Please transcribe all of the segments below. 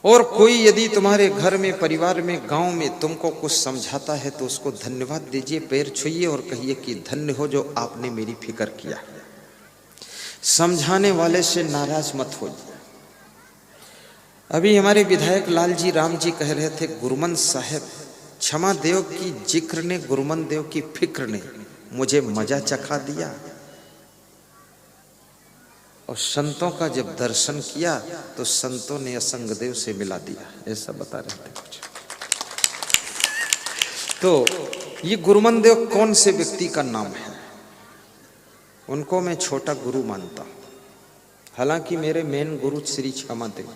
और कोई यदि तुम्हारे घर में, परिवार में, गांव में तुमको कुछ समझाता है तो उसको धन्यवाद दीजिए, पैर छुइए और कहिए कि धन्य हो जो आपने मेरी फिक्र किया। समझाने वाले से नाराज मत हो। अभी हमारे विधायक लालजी राम जी कह रहे थे, गुरुमन साहब क्षमा देव की जिक्र ने, गुरुमन देव की फिक्र ने मुझे मजा चखा दिया, और संतों का जब दर्शन किया तो संतों ने असंग देव से मिला दिया, ऐसा बता रहे थे कुछ। तो ये गुरुमन देव कौन से व्यक्ति का नाम है? उनको मैं छोटा गुरु मानता हूं, हालांकि मेरे मेन गुरु श्री क्षमा देव,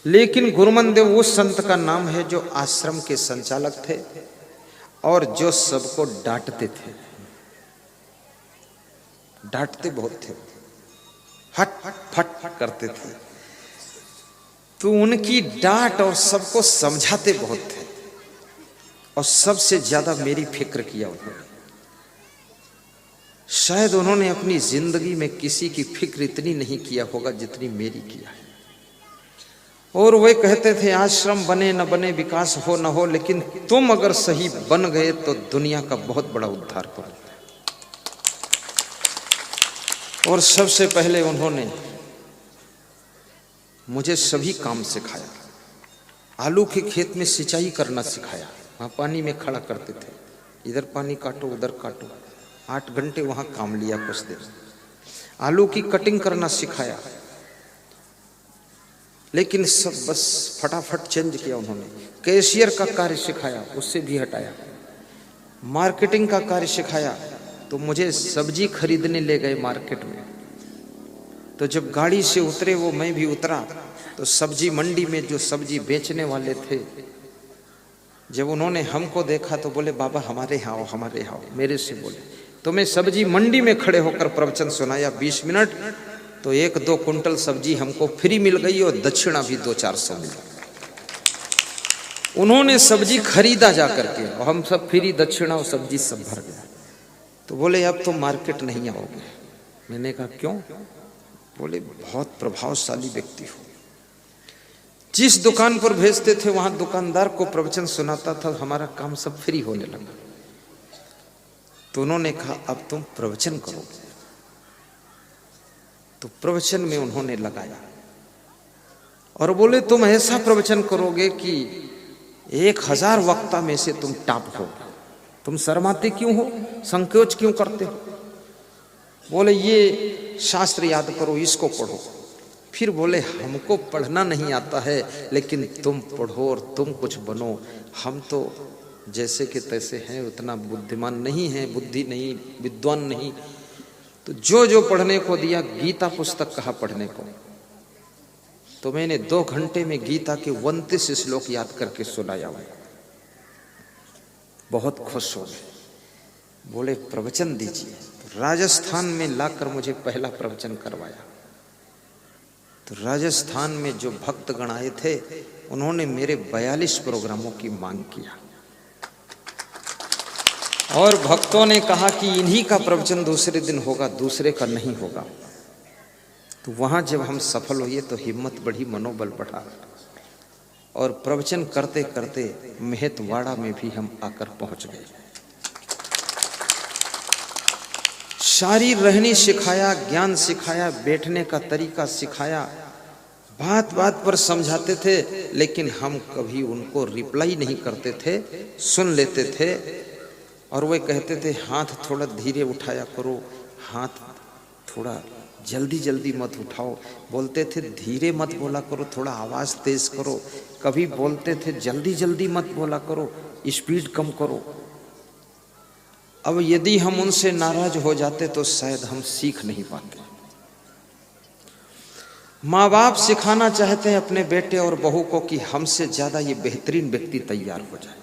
लेकिन गुरुमन देव उस संत का नाम है जो आश्रम के संचालक थे और जो सबको डांटते थे। डांटते बहुत थे, हट फट फट करते थे, तो उनकी डांट और सबको समझाते बहुत थे, और सबसे ज्यादा मेरी फिक्र किया उन्होंने। शायद उन्होंने अपनी जिंदगी में किसी की फिक्र इतनी नहीं किया होगा जितनी मेरी किया है। और वे कहते थे, आश्रम बने न बने, विकास हो न हो, लेकिन तुम अगर सही बन गए तो दुनिया का बहुत बड़ा उद्धार करोगे। और सबसे पहले उन्होंने मुझे सभी काम सिखाया। आलू के खेत में सिंचाई करना सिखाया, वहां पानी में खड़ा करते थे, इधर पानी काटो उधर काटो, 8 घंटे वहां काम लिया कुछ देर। आलू की कटिंग करना सिखाया, लेकिन सब बस फटाफट चेंज किया उन्होंने। कैशियर का कार्य सिखाया, उससे भी हटाया। मार्केटिंग का कार्य सिखाया, तो मुझे सब्जी खरीदने ले गए मार्केट में, तो जब गाड़ी से उतरे वो, मैं भी उतरा, तो सब्जी मंडी में जो सब्जी बेचने वाले थे, जब उन्होंने हमको देखा तो बोले, बाबा हमारे यहाँ आओ, हमारे यहाँ आओ, मेरे से बोले। तो मैं सब्जी मंडी में खड़े होकर प्रवचन सुनाया 20 मिनट, तो 1-2 कुंटल सब्जी हमको फ्री मिल गई और दक्षिणा भी 200-400 मिल गई। उन्होंने सब्जी खरीदा जा करके, और हम सब फ्री, दक्षिणा और सब्जी सब भर गया। तो बोले, अब तो मार्केट नहीं आओगे। मैंने कहा क्यों? बोले, बहुत प्रभावशाली व्यक्ति हो। जिस दुकान पर भेजते थे वहां दुकानदार को प्रवचन सुनाता था, हमारा काम सब फ्री होने लगा। तो उन्होंने कहा, अब तुम प्रवचन करोगे। तो प्रवचन में उन्होंने लगाया और बोले, तुम ऐसा प्रवचन करोगे कि 1000 वक्ता में से तुम टॉप हो। तुम शर्माते क्यों हो, संकोच क्यों करते हो? बोले, ये शास्त्र याद करो, इसको पढ़ो। फिर बोले, हमको पढ़ना नहीं आता है, लेकिन तुम पढ़ो और तुम कुछ बनो। हम तो जैसे कि तैसे हैं, उतना बुद्धिमान नहीं है, बुद्धि नहीं, विद्वान नहीं। तो जो जो पढ़ने को दिया, गीता पुस्तक कहा पढ़ने को, तो मैंने 2 घंटे में गीता के 29 श्लोक याद करके सुनाया। बहुत खुश हो गए, बोले प्रवचन दीजिए। तो राजस्थान में लाकर मुझे पहला प्रवचन करवाया। तो राजस्थान में जो भक्तगण आए थे, उन्होंने मेरे 42 प्रोग्रामों की मांग किया, और भक्तों ने कहा कि इन्हीं का प्रवचन दूसरे दिन होगा, दूसरे का नहीं होगा। तो वहां जब हम सफल हुए तो हिम्मत बढ़ी, मनोबल बढ़ा, और प्रवचन करते करते मेहतवाड़ा में भी हम आकर पहुंच गए। सारी रहनी सिखाया, ज्ञान सिखाया, बैठने का तरीका सिखाया, बात बात पर समझाते थे, लेकिन हम कभी उनको रिप्लाई नहीं करते थे, सुन लेते थे। और वे कहते थे, हाथ थोड़ा धीरे उठाया करो, हाथ थोड़ा जल्दी जल्दी मत उठाओ। बोलते थे, धीरे मत बोला करो, थोड़ा आवाज तेज करो। कभी बोलते थे, जल्दी जल्दी मत बोला करो, स्पीड कम करो। अब यदि हम उनसे नाराज हो जाते तो शायद हम सीख नहीं पाते। माँ बाप सिखाना चाहते हैं अपने बेटे और बहू को कि हमसे ज्यादा ये बेहतरीन व्यक्ति तैयार हो जाए,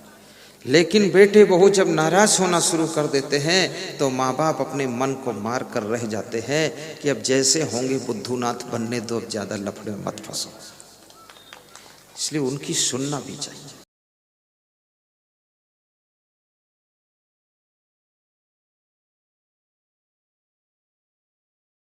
लेकिन बेटे बहू जब नाराज होना शुरू कर देते हैं तो माँ बाप अपने मन को मार कर रह जाते हैं कि अब जैसे होंगे बुद्धूनाथ बनने दो, अब ज्यादा लफड़े मत फंसो। इसलिए उनकी सुनना भी चाहिए।